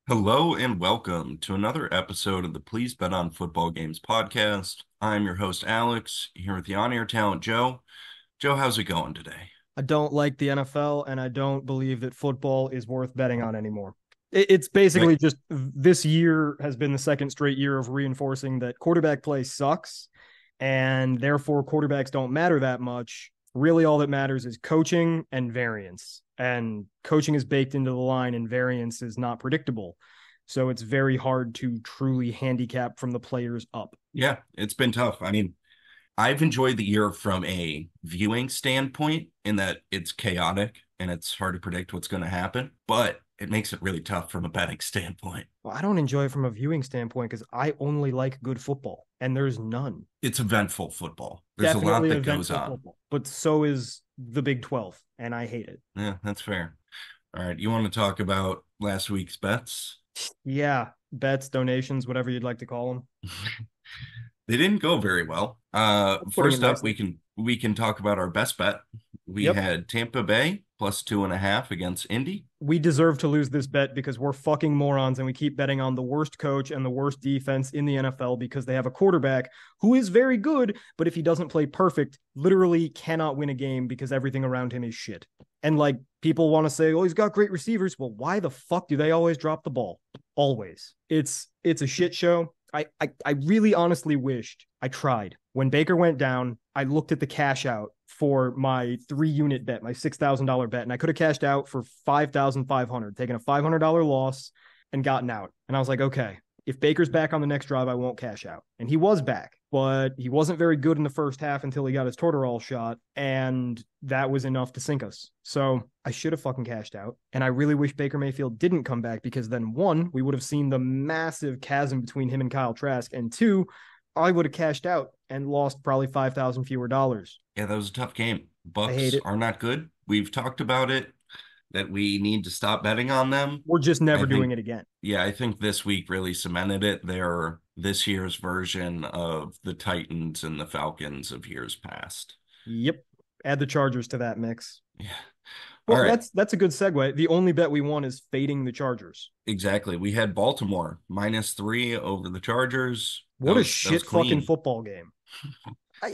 Hello and welcome to another episode of the Please Bet on Football Games podcast. I'm your host, Alex, here with the on-air talent, Joe. Joe, how's it going today? I don't like the NFL, and I don't believe that football is worth betting on anymore. It's basically Like, just this year has been the second straight year of reinforcing that quarterback play sucks, and therefore quarterbacks don't matter that much. Really, all that matters is coaching and variance. And coaching is baked into the line, and variance is not predictable. So it's very hard to truly handicap from the players up. yeah, it's been tough. I mean, I've enjoyed the year from a viewing standpoint in that it's chaotic and it's hard to predict what's going to happen, but it makes it really tough from a betting standpoint. Well, I don't enjoy it from a viewing standpoint because I only like good football, and there's none. It's eventful football. There's a lot Definitely that goes eventful on. football, but so is the Big 12, and I hate it. Yeah, that's fair. All right, you want to talk about last week's bets? Yeah, bets, donations, whatever you'd like to call them. They didn't go very well. Putting it First up, nicely. we can talk about our best bet. We Yep. had Tampa Bay plus 2.5 against Indy. We deserve to lose this bet because we're fucking morons and we keep betting on the worst coach and the worst defense in the NFL because they have a quarterback who is very good, but if he doesn't play perfect, literally cannot win a game because everything around him is shit. And like people want to say, oh, he's got great receivers. Well, why the fuck do they always drop the ball? Always. It's a shit show. I really honestly wished I tried. When Baker went down, I looked at the cash out for my 3 unit bet, my $6,000 bet, and I could have cashed out for 5,500, taken a $500 loss and gotten out. And I was like, okay, if Baker's back on the next drive, I won't cash out. And he was back, but he wasn't very good in the first half until he got his Tortorol shot, and that was enough to sink us. So I should have fucking cashed out. And I really wish Baker Mayfield didn't come back because then one, we would have seen the massive chasm between him and Kyle Trask, and two, I would have cashed out and lost probably 5,000 fewer dollars. Yeah, that was a tough game. I hate Bucks it. are not good. We've talked about it that we need to stop betting on them. We're just I never doing think, it again. yeah, I think this week really cemented it. They're this year's version of the Titans and the Falcons of years past. Yep. Add the Chargers to that mix. Yeah. All Well, right. that's a good segue. The only bet we won is fading the Chargers. Exactly. We had Baltimore -3 over the Chargers. That What a was shit fucking clean. football game.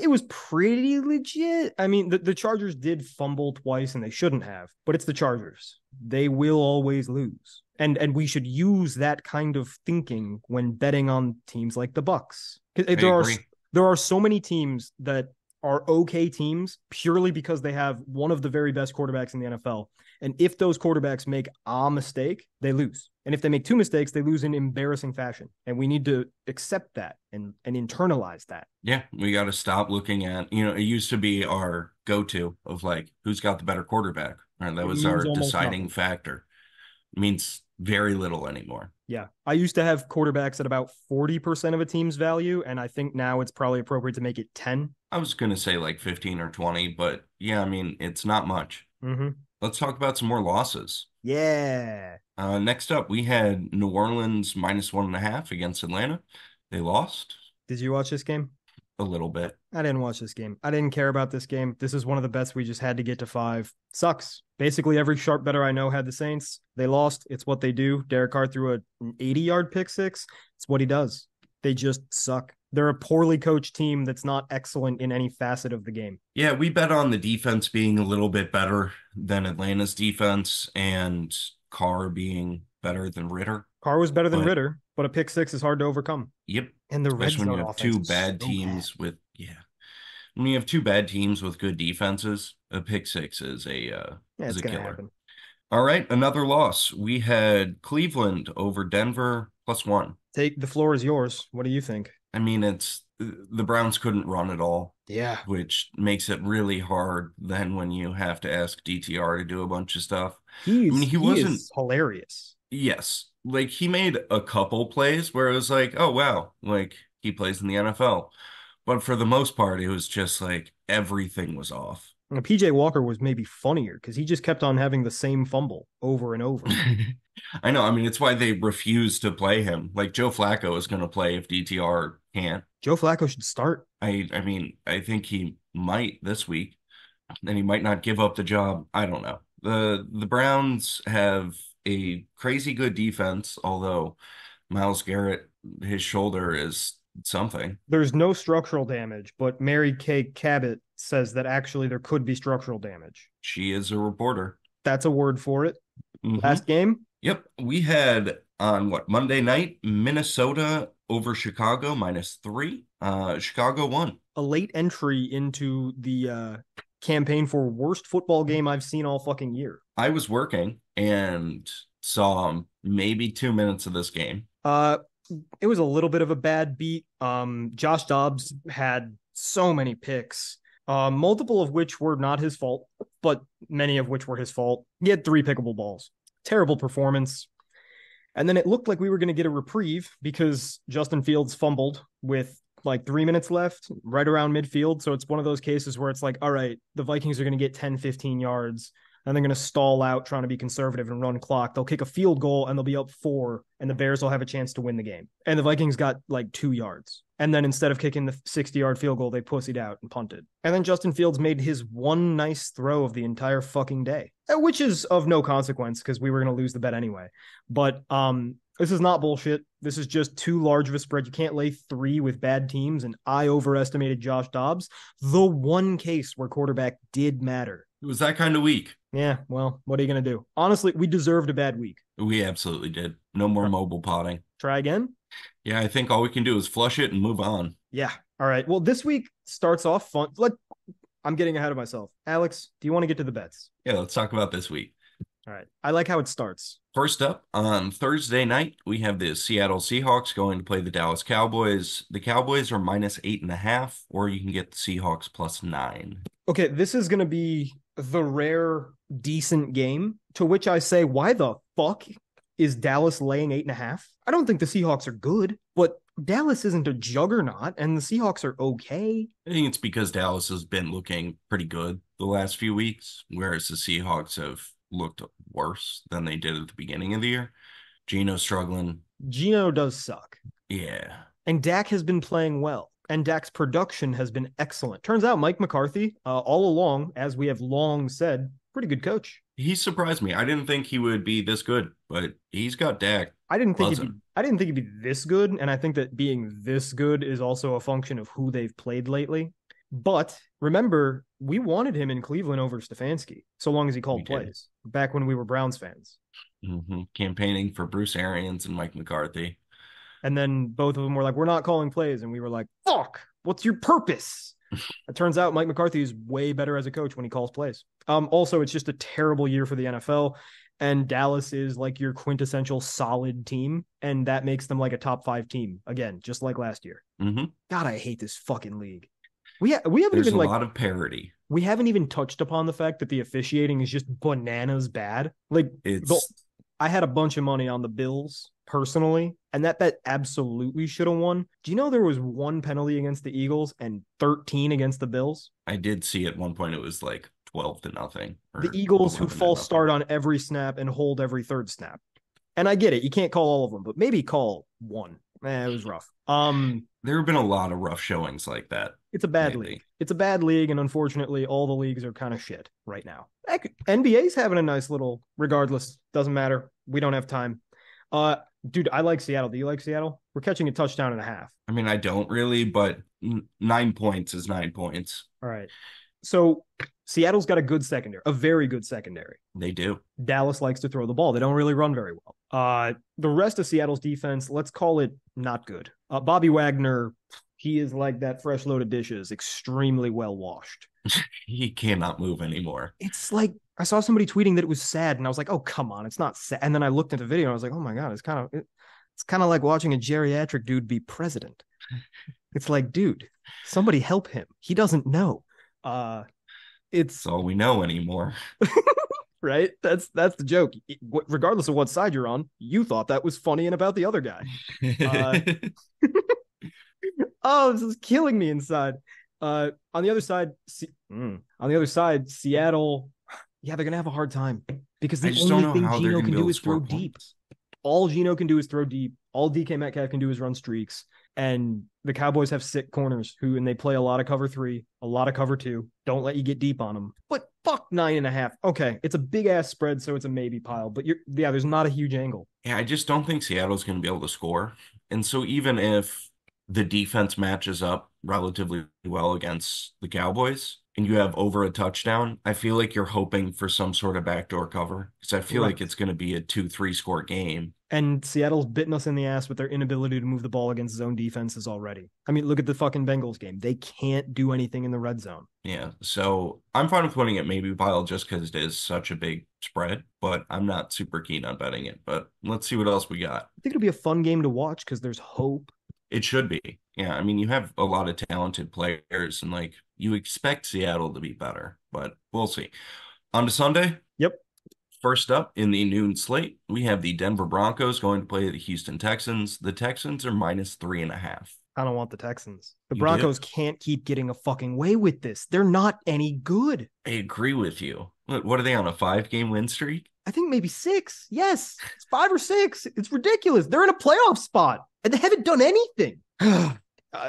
It was pretty legit. I mean, the Chargers did fumble twice and they shouldn't have, but it's the Chargers. They will always lose. And we should use that kind of thinking when betting on teams like the Bucks. I agree. There are so many teams that are okay teams purely because they have one of the very best quarterbacks in the NFL. And if those quarterbacks make a mistake, they lose. And if they make two mistakes, they lose in embarrassing fashion. And we need to accept that and internalize that. Yeah, we got to stop looking at, it used to be our go-to of like who's got the better quarterback. Right? That It was means our almost deciding nothing. factor. It means very little anymore. Yeah. I used to have quarterbacks at about 40% of a team's value. And I think now it's probably appropriate to make it 10. I was going to say like 15 or 20, but yeah, I mean, it's not much. Mm-hmm. Let's talk about some more losses. Yeah. Next up, we had New Orleans -1.5 against Atlanta. They lost Did you watch this game? a little bit. I didn't watch this game. I didn't care about this game. This is one of the bets we just had to get to 5. Sucks. Basically, every sharp better I know had the Saints. They lost. It's what they do. Derek Carr threw an 80-yard pick six. It's what he does. They just suck. They're a poorly coached team that's not excellent in any facet of the game. Yeah, we bet on the defense being a little bit better than Atlanta's defense and Carr being better than Ritter. Carr was better than But Ritter, but a pick six is hard to overcome. yep, And the red especially when zone you have offense two is bad so bad. teams with when you have two bad teams with good defenses, a pick six Yeah, is it's a gonna killer. happen. All right, another loss. We had Cleveland over Denver +1. Take the floor is yours. What do you think? I mean, it's the Browns couldn't run at all, Yeah, which makes it really hard then when you have to ask DTR to do a bunch of stuff. I mean, he he wasn't, is hilarious. yes, like he made a couple plays where it was like, oh wow, like he plays in the NFL. But for the most part, it was just like everything was off. And PJ Walker was maybe funnier because he just kept on having the same fumble over and over. I know. I mean, it's why they refuse to play him. Like Joe Flacco is going to play if DTR can't. Joe Flacco should start. I mean, I think he might this week, and he might not give up the job. I don't know. The Browns have a crazy good defense, although Myles Garrett, his shoulder is something. There's no structural damage, but Mary Kay Cabot says that actually there could be structural damage. She is a reporter. That's a word for it. Hmm. Last game, Yep. We had on what Monday night, Minnesota over Chicago -3. Chicago won. a late entry into the campaign for worst football game I've seen all fucking year. I was working and saw maybe 2 minutes of this game. It was a little bit of a bad beat. Josh Dobbs had so many picks, multiple of which were not his fault, but many of which were his fault. He had 3 pickable balls. Terrible performance. And then it looked like we were going to get a reprieve because Justin Fields fumbled with like 3 minutes left, right around midfield. So it's one of those cases where it's like, all right, the Vikings are going to get 10, 15 yards, and they're going to stall out trying to be conservative and run clock. They'll kick a field goal and they'll be up 4, and the Bears will have a chance to win the game. And the Vikings got like 2 yards. And then instead of kicking the 60-yard field goal, they pussied out and punted. And then Justin Fields made his one nice throw of the entire fucking day, which is of no consequence because we were going to lose the bet anyway. But this is not bullshit. This is just too large of a spread. You can't lay 3 with bad teams, and I overestimated Josh Dobbs. The one case where quarterback did matter. It was that kind of week. Yeah, well, what are you going to do? Honestly, we deserved a bad week. We absolutely did. No more mobile potting. Try again? Yeah, I think all we can do is flush it and move on. Yeah. All right. Well, this week starts off fun. I'm getting ahead of myself. Alex, do you want to get to the bets? Yeah, let's talk about this week. All right. I like how it starts. First up, on Thursday night, we have the Seattle Seahawks going to play the Dallas Cowboys. The Cowboys are -8.5, or you can get the Seahawks +9. Okay, this is going to be the rare decent game to which I say, why the fuck is Dallas laying 8.5? I don't think the Seahawks are good, but Dallas isn't a juggernaut, and the Seahawks are okay. I think it's because Dallas has been looking pretty good the last few weeks, whereas the Seahawks have looked worse than they did at the beginning of the year. Geno struggling. Geno does suck. Yeah. And Dak has been playing well. And Dak's production has been excellent. Turns out Mike McCarthy, all along, as we have long said, pretty good coach. He surprised me. I didn't think he would be this good, but he's got Dak. I didn't think he'd be this good, and I think that being this good is also a function of who they've played lately. But remember, we wanted him in Cleveland over Stefanski, so long as he called plays, back when we were Browns fans. Mm-hmm. Campaigning for Bruce Arians and Mike McCarthy. And then both of them were like, we're not calling plays. And we were like, fuck, what's your purpose? It turns out Mike McCarthy is way better as a coach when he calls plays. Also, it's just a terrible year for the NFL. And Dallas is like your quintessential solid team. And that makes them like a top 5 team. Again, just like last year. Mm-hmm. God, I hate this fucking league. We haven't There's even a lot of parity. We haven't even touched upon the fact that the officiating is just bananas bad. Like I had a bunch of money on the Bills personally, and that bet absolutely should have won. Do you know there was 1 penalty against the Eagles and 13 against the Bills? I did see at one point it was like 12-0. The Eagles who false start on every snap and hold every third snap. And I get it. You can't call all of them, but maybe call 1. It was rough. There have been a lot of rough showings like that. It's a bad league. It's a bad league, and unfortunately, all the leagues are kind of shit right now. NBA's having a nice little, regardless, doesn't matter. We don't have time. Dude, I like Seattle. Do you like Seattle? We're catching a touchdown and a half. I mean, I don't really, but 9 points is 9 points. All right. So Seattle's got a good secondary, a very good secondary. They do. Dallas likes to throw the ball. They don't really run very well. The rest of Seattle's defense, let's call it not good. Bobby Wagner, he is like that fresh load of dishes, extremely well washed. He cannot move anymore. It's like, I saw somebody tweeting that it was sad, and I was like, oh, come on, it's not sad. And then I looked at the video and I was like, oh my God, it's kind of like watching a geriatric dude be president. It's like, dude, somebody help him. He doesn't know. It's all we know anymore. Right? That's the joke. Regardless of what side you're on, you thought that was funny and about the other guy. Oh, this is killing me inside. On the other side, Seattle, yeah, they're gonna have a hard time because I the just don't only know thing how they're Gino going to can be do able to is score throw deep. points. All Gino can do is throw deep. All DK Metcalf can do is run streaks. And the Cowboys have sick corners and they play a lot of cover three, a lot of cover two. Don't let you get deep on them. But fuck 9.5. Okay, it's a big ass spread, so it's a maybe pile. But yeah, there's not a huge angle. Yeah, I just don't think Seattle's going to be able to score. And so even if the defense matches up relatively well against the Cowboys and you have over a touchdown, I feel like you're hoping for some sort of backdoor cover because I feel like Right. it's going to be a 2-3 score game. And Seattle's bitten us in the ass with their inability to move the ball against zone defenses already. I mean, look at the fucking Bengals game. They can't do anything in the red zone. Yeah, so I'm fine with putting it maybe pile just because it is such a big spread, but I'm not super keen on betting it. But let's see what else we got. I think it'll be a fun game to watch because there's hope. It should be. Yeah, I mean, you have a lot of talented players and like you expect Seattle to be better, but we'll see. On to Sunday. Yep. First up in the noon slate, we have the Denver Broncos going to play the Houston Texans. The Texans are -3.5. I don't want the Texans. The You do? Broncos can't keep getting a fucking way with this. They're not any good. I agree with you. What are they on a 5 game win streak? I think maybe six. Yes, it's 5 or 6. It's ridiculous. They're in a playoff spot and they haven't done anything.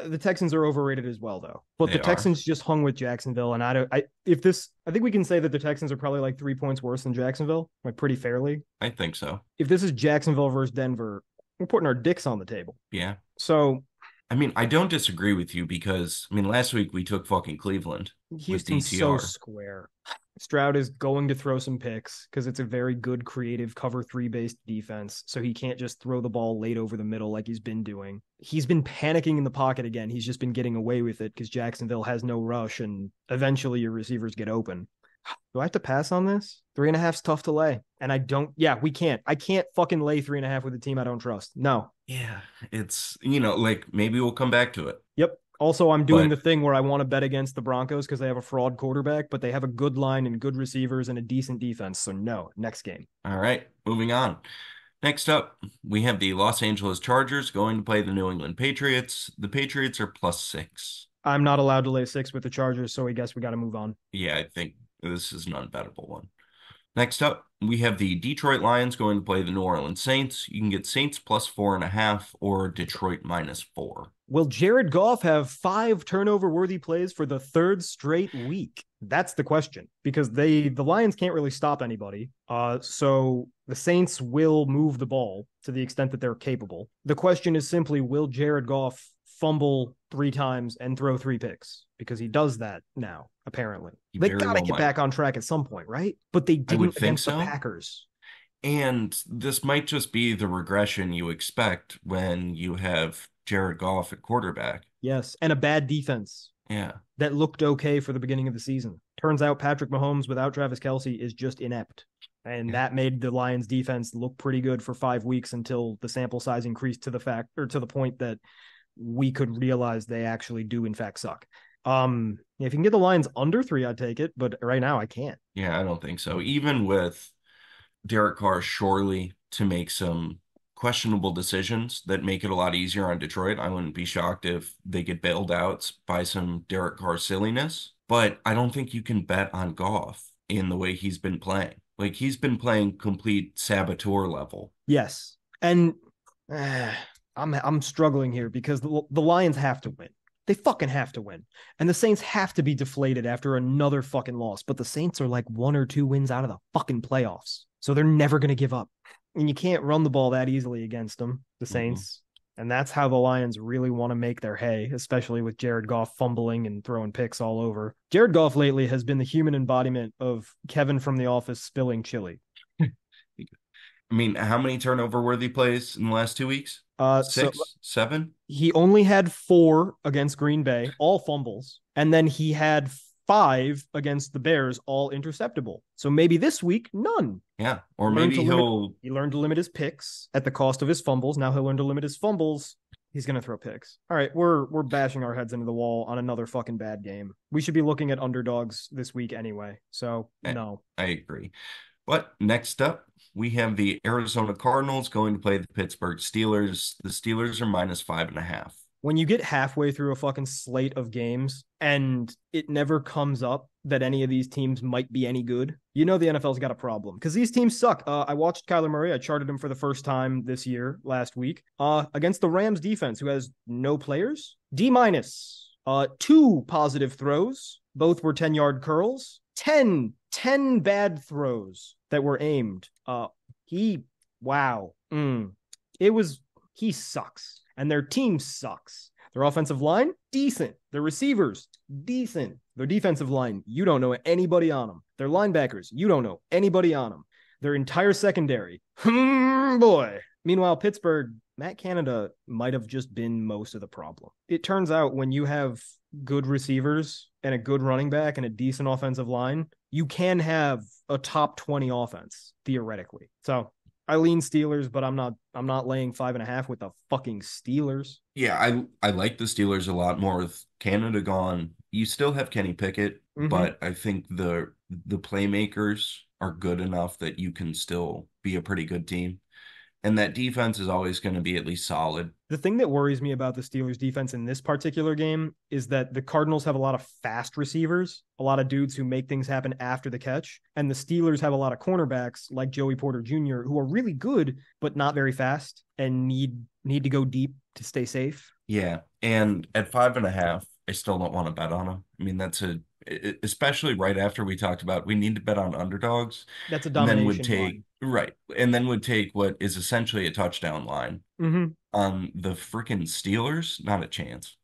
The Texans are overrated as well, though. But They the are. Texans just hung with Jacksonville, and I think we can say that the Texans are probably like 3 points worse than Jacksonville, like pretty fairly. I think so. If this is Jacksonville versus Denver, we're putting our dicks on the table. Yeah. So I mean, I don't disagree with you because, I mean, last week we took fucking Cleveland with Houston's so DTR. square. Stroud is going to throw some picks because it's a very good creative cover three based defense. So he can't just throw the ball late over the middle like he's been doing. He's been panicking in the pocket again. He's just been getting away with it because Jacksonville has no rush and eventually your receivers get open. Do I have to pass on this? 3.5's tough to lay. And we can't. I can't fucking lay 3.5 with a team I don't trust. No. Yeah, it's, like maybe we'll come back to it. Yep. Also, I'm doing the But thing where I want to bet against the Broncos because they have a fraud quarterback, but they have a good line and good receivers and a decent defense. So no, next game. all right, moving on. Next up, we have the Los Angeles Chargers going to play the New England Patriots. The Patriots are +6. I'm not allowed to lay 6 with the Chargers, so I guess we got to move on. Yeah, I think this is an unbettable one. Next up, we have the Detroit Lions going to play the New Orleans Saints. You can get Saints +4.5 or Detroit -4. Will Jared Goff have 5 turnover worthy plays for the third straight week? That's the question because the Lions can't really stop anybody. So the Saints will move the ball to the extent that they're capable. The question is simply, will Jared Goff fumble 3 times and throw 3 picks? Because he does that now, apparently. He They very got to well get might. back on track at some point, right? But they I would didn't think against the so. Packers. And this might just be the regression you expect when you have Jared Goff at quarterback. Yes, and a bad defense Yeah. that looked okay for the beginning of the season. Turns out Patrick Mahomes without Travis Kelce is just inept. And Yeah. that made the Lions defense look pretty good for 5 weeks until the sample size increased to the point that we could realize they actually do in fact suck. If you can get the Lions under 3, I'd take it, but right now I can't. Yeah, I don't think so. Even with Derek Carr surely to make some questionable decisions that make it a lot easier on Detroit. I wouldn't be shocked if they get bailed out by some Derek Carr silliness, but I don't think you can bet on Goff in the way he's been playing. Like he's been playing complete saboteur level. Yes. And I'm struggling here because the Lions have to win. They fucking have to win. And the Saints have to be deflated after another fucking loss. But the Saints are like 1 or 2 wins out of the fucking playoffs. So they're never going to give up. And you can't run the ball that easily against them, the Saints. And that's how the Lions really want to make their hay, especially with Jared Goff fumbling and throwing picks all over. Jared Goff lately has been the human embodiment of Kevin from The Office spilling chili. I mean, how many turnover worthy plays in the last 2 weeks? So 6, 7? he only had 4 against Green Bay, all fumbles, and then he had 5 against the Bears, all interceptable. So maybe this week, none. Yeah. Or maybe He learned to limit his picks at the cost of his fumbles. Now he'll learn to limit his fumbles. He's gonna throw picks. All right, we're bashing our heads into the wall on another fucking bad game. We should be looking at underdogs this week anyway. So no. I agree. But next up, we have the Arizona Cardinals going to play the Pittsburgh Steelers. The Steelers are -5.5. when you get halfway through a fucking slate of games and it never comes up that any of these teams might be any good, you know the NFL's got a problem because these teams suck. I watched Kyler Murray. I charted him for the first time this year, last week, against the Rams defense, who has no players. D minus. 2 positive throws. Both were 10-yard curls. 10 bad throws that were aimed. Wow. He sucks. And their team sucks. Their offensive line, decent. Their receivers, decent. Their defensive line, you don't know anybody on them. Their linebackers, you don't know anybody on them. Their entire secondary, boy. Meanwhile, Pittsburgh, Matt Canada might have just been most of the problem. It turns out when you have good receivers and a good running back and a decent offensive line, you can have a top 20 offense, theoretically. So I lean Steelers, but I'm not laying 5.5 with the fucking Steelers. Yeah, I like the Steelers a lot more with Canada gone. You still have Kenny Pickett, but I think the playmakers are good enough that you can still be a pretty good team. And that defense is always going to be at least solid. The thing that worries me about the Steelers defense in this particular game is that the Cardinals have a lot of fast receivers, a lot of dudes who make things happen after the catch. And the Steelers have a lot of cornerbacks like Joey Porter Jr., who are really good, but not very fast and need to go deep to stay safe. Yeah. And at 5.5, I still don't want to bet on them. I mean, especially right after we talked about we need to bet on underdogs. That's a And then domination line. right. And then would take what is essentially a touchdown line Mm-hmm. on the freaking Steelers. Not a chance.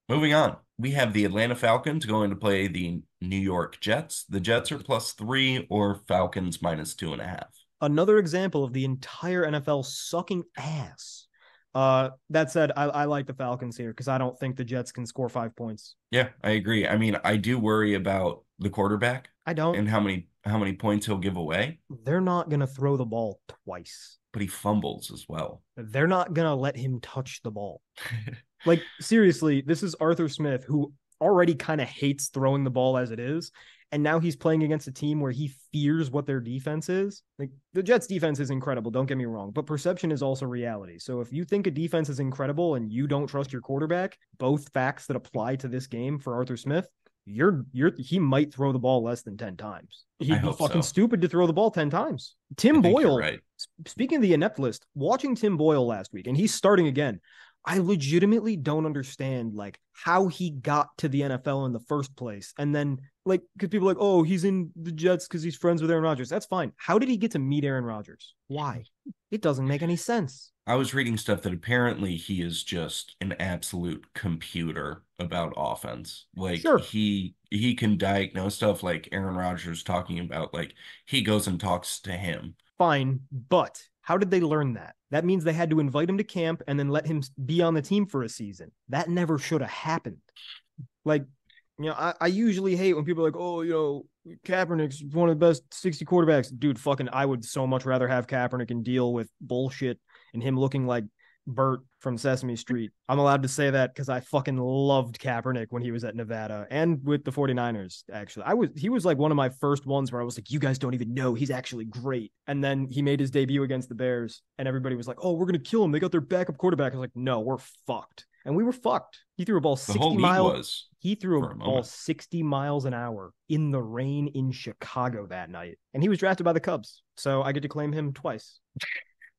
Moving on. We have the Atlanta Falcons going to play the New York Jets. The Jets are +3 or Falcons -2.5. Another example of the entire NFL sucking ass. That said, I like the Falcons here because I don't think the Jets can score 5 points. Yeah, I agree. I mean, I do worry about the quarterback I don't. and how many points he'll give away, They're not going to throw the ball twice. but he fumbles as well. They're not going to let him touch the ball. Like, seriously, this is Arthur Smith, who already kind of hates throwing the ball as it is. And now he's playing against a team where he fears what their defense is. Like, the Jets defense is incredible, don't get me wrong, but perception is also reality. So if you think a defense is incredible and you don't trust your quarterback, both facts that apply to this game for Arthur Smith, he might throw the ball less than 10 times. He'd be fucking stupid to throw the ball 10 times. Tim Boyle, right. Speaking of the inept list, watching Tim Boyle last week, and he's starting again, I legitimately don't understand like how he got to the NFL in the first place. And then like, because people are like, oh, he's in the Jets because he's friends with Aaron Rodgers. That's fine. How did he get to meet Aaron Rodgers? Why? It doesn't make any sense. I was reading stuff that apparently he is just an absolute computer about offense. Like Sure. he can diagnose stuff like Aaron Rodgers talking about, like he goes and talks to him. Fine, but how did they learn that? That means they had to invite him to camp and then let him be on the team for a season. That never should have happened. Like, you know, I usually hate when people are like, oh, you know, Kaepernick's one of the best 60 quarterbacks. Dude, fucking, I would so much rather have Kaepernick and deal with bullshit and him looking like Bert from Sesame Street. I'm allowed to say that because I fucking loved Kaepernick when he was at Nevada and with the 49ers, actually. He was like one of my first ones where I was like, you guys don't even know he's actually great. And then he made his debut against the Bears and everybody was like, oh, we're going to kill him. They got their backup quarterback. I was like, no, we're fucked. And we were fucked. He threw a ball 60 miles. He threw a ball 60 miles an hour in the rain in Chicago that night. And he was drafted by the Cubs. So I get to claim him twice.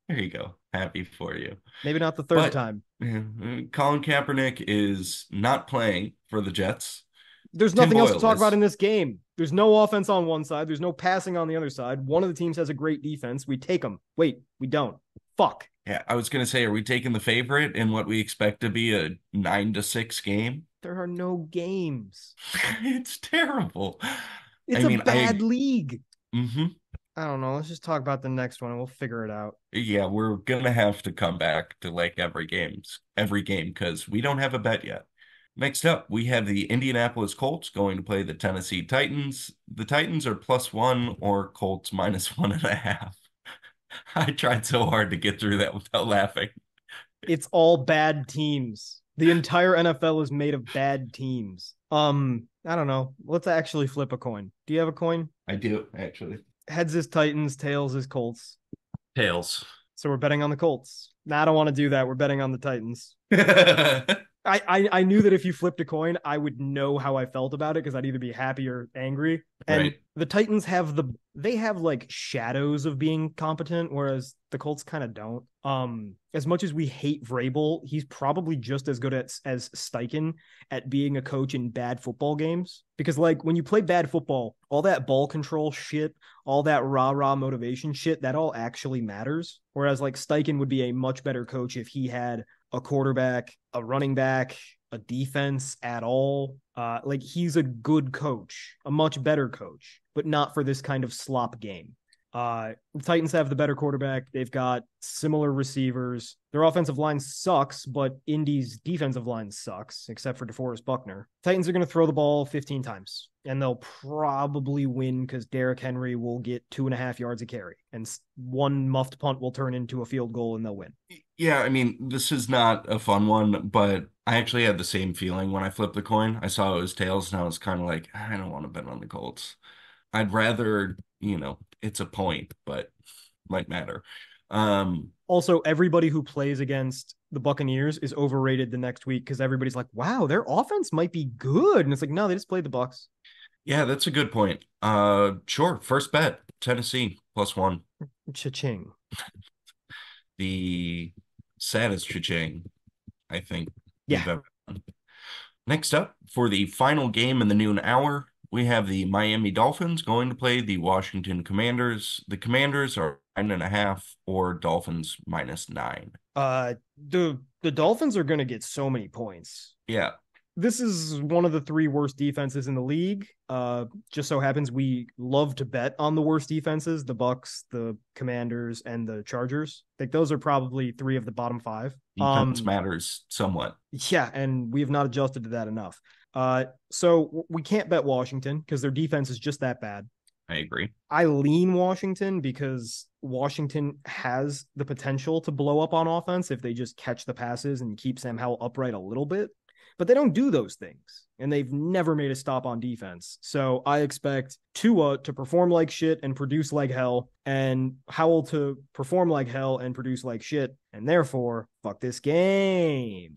There you go. Happy for you. Maybe not the third time. Colin Kaepernick is not playing for the Jets. There's nothing else to talk about in this game. There's no offense on one side. There's no passing on the other side. One of the teams has a great defense. We take them. Wait, we don't. Fuck. Yeah, I was going to say, are we taking the favorite in what we expect to be a 9-6 game? There are no games. It's terrible. It's a bad league. Mm-hmm. I don't know. Let's just talk about the next one and we'll figure it out. Yeah, we're going to have to come back to like every game because we don't have a bet yet. Next up, we have the Indianapolis Colts going to play the Tennessee Titans. The Titans are +1 or Colts -1.5. I tried so hard to get through that without laughing. It's all bad teams. The entire NFL is made of bad teams. I don't know. Let's actually flip a coin. Do you have a coin? I do, actually. Heads is Titans, tails is Colts. Tails. So we're betting on the Colts. Nah, I don't want to do that. We're betting on the Titans. I knew that if you flipped a coin, I would know how I felt about it because I'd either be happy or angry. And Right. the Titans have they have like shadows of being competent, whereas the Colts kind of don't. As much as we hate Vrabel, he's probably just as good as Steichen at being a coach in bad football games. Because like when you play bad football, all that ball control shit, all that rah-rah motivation shit, that all actually matters. Whereas like Steichen would be a much better coach if he had a quarterback, a running back, a defense at all. Like he's a good coach, a much better coach, but not for this kind of slop game. The Titans have the better quarterback. They've got similar receivers. Their offensive line sucks, but Indy's defensive line sucks, except for DeForest Buckner. Titans are going to throw the ball 15 times, and they'll probably win because Derrick Henry will get 2.5 yards a carry, and one muffed punt will turn into a field goal, and they'll win. Yeah, I mean, this is not a fun one, but I actually had the same feeling when I flipped the coin. I saw it was tails, and I was kind of like, I don't want to bet on the Colts. I'd rather, it's a point, but might matter. Um, Also, everybody who plays against the Buccaneers is overrated the next week because everybody's like, "Wow, their offense might be good," and it's like, no, they just played the Bucs. yeah, that's a good point. Sure. First bet, Tennessee +1. Cha-ching. The saddest cha-ching I think Yeah. we've ever done. Next up, for the final game in the noon hour, we have the Miami Dolphins going to play the Washington Commanders. The Commanders are 9.5 or Dolphins -9. The Dolphins are going to get so many points. Yeah, This is one of the three worst defenses in the league. Just so happens we love to bet on the worst defenses: the Bucks, the Commanders, and the Chargers. Like those are probably three of the bottom five. defense matters somewhat. Yeah, and we have not adjusted to that enough. So we can't bet Washington because their defense is just that bad. I agree. I lean Washington because Washington has the potential to blow up on offense if they just catch the passes and keep Sam Howell upright a little bit. But they don't do those things, and they've never made a stop on defense. So I expect Tua to perform like shit and produce like hell, and Howell to perform like hell and produce like shit, and therefore, fuck this game.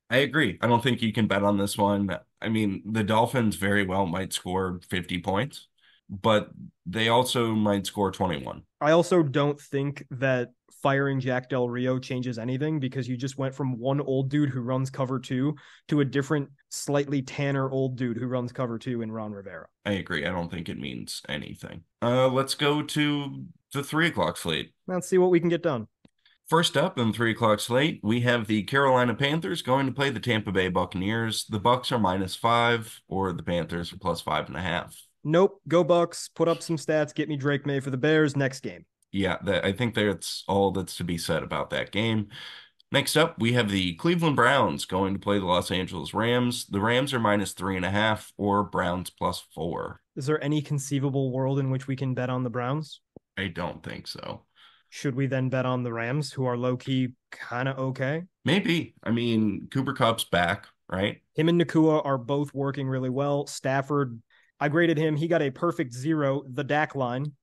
I agree. I don't think you can bet on this one. I mean, the Dolphins very well might score 50 points, but they also might score 21. I also don't think that firing Jack Del Rio changes anything because you just went from one old dude who runs cover two to a different, slightly tanner old dude who runs cover two in Ron Rivera. I agree. I don't think it means anything. Let's go to the 3 o'clock slate. Let's see what we can get done. First up in 3 o'clock slate, we have the Carolina Panthers going to play the Tampa Bay Buccaneers. The Bucks are -5, or the Panthers are +5.5. Nope. Go Bucks. Put up some stats. Get me Drake May for the Bears. Next game. Yeah, I think that's all that's to be said about that game. Next up, we have the Cleveland Browns going to play the Los Angeles Rams. The Rams are -3.5 or Browns +4. Is there any conceivable world in which we can bet on the Browns? I don't think so. Should we then bet on the Rams, who are low key kind of okay? Maybe. I mean, Cooper Kupp's back, right? Him and Nakua are both working really well. Stafford, I graded him. He got a perfect 0. The Dak line.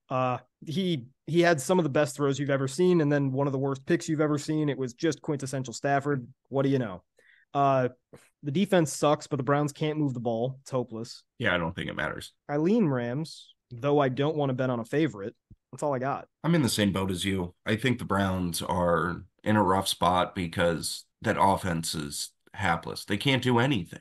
He had some of the best throws you've ever seen, and then one of the worst picks you've ever seen. It was just quintessential Stafford. What do you know? The defense sucks, but the Browns can't move the ball. It's hopeless. Yeah, I don't think it matters. I lean Rams, though I don't want to bet on a favorite. That's all I got. I'm in the same boat as you. I think the Browns are in a rough spot because that offense is hapless. They can't do anything.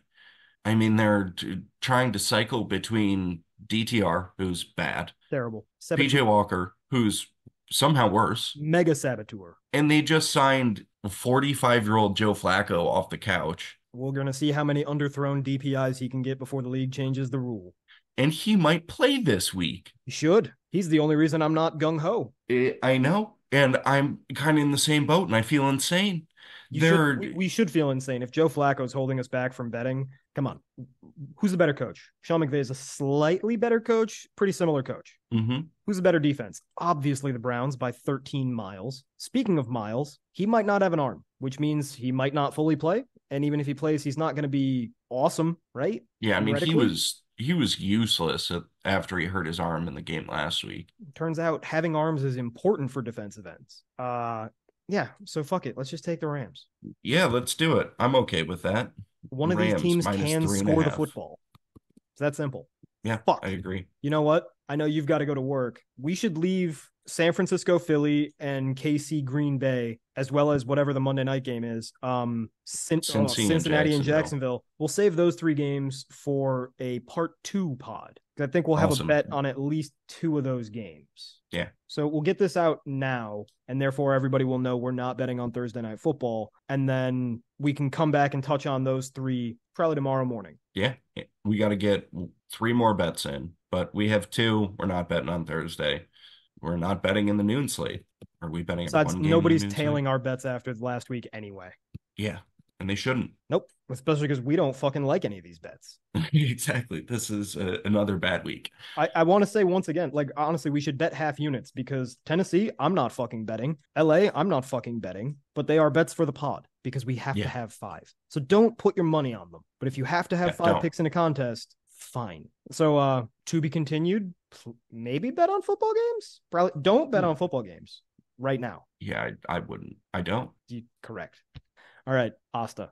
I mean, they're trying to cycle between DTR, who's bad, Terrible. PJ Saboteur. Walker, who's somehow worse, Mega saboteur. and they just signed 45-year-old Joe Flacco off the couch, We're going to see how many underthrown DPIs he can get before the league changes the rule. and he might play this week. He should. He's the only reason I'm not gung ho. I know, and I'm kind of in the same boat, and I feel insane. We should feel insane if Joe Flacco's holding us back from betting. Come on, who's the better coach? Sean McVay is a slightly better coach, pretty similar coach. Mm-hmm. Who's the better defense? Obviously the Browns by 13 miles. Speaking of miles, he might not have an arm, which means he might not fully play. And even if he plays, he's not going to be awesome, right? Yeah, I mean, he was useless after he hurt his arm in the game last week. Turns out having arms is important for defensive ends. Yeah, so fuck it. Let's just take the Rams. Yeah, let's do it. I'm okay with that. One of these Rams teams minus can three and a score the half. football. It's that simple. Yeah, I Fuck. agree. You know what? I know you've got to go to work. We should leave San Francisco, Philly, and KC, Green Bay, as well as whatever the Monday night game is. Cincy and Cincinnati and Jacksonville. Jacksonville. We'll save those three games for a part two pod. I think we'll have a Awesome. bet on at least two of those games. Yeah. So we'll get this out now, and therefore everybody will know we're not betting on Thursday night football. And then we can come back and touch on those three probably tomorrow morning. Yeah. We got to get three more bets in, but we have two. We're not betting on Thursday. We're not betting in the noon slate. Are we betting on Besides, one game in the nobody's noon slate? tailing our bets after last week anyway. Yeah. And they shouldn't. Nope. Especially because we don't fucking like any of these bets. Exactly. This is another bad week. I want to say once again, like, honestly, we should bet half units because Tennessee, I'm not fucking betting. LA, I'm not fucking betting. But they are bets for the pod because we have to Yeah. have five. So don't put your money on them. But if you have to have Yeah, five don't. picks in a contest, fine. So to be continued, maybe bet on football games? Probably don't bet on football games right now. Yeah, I wouldn't. I don't. Correct. All right, Asta.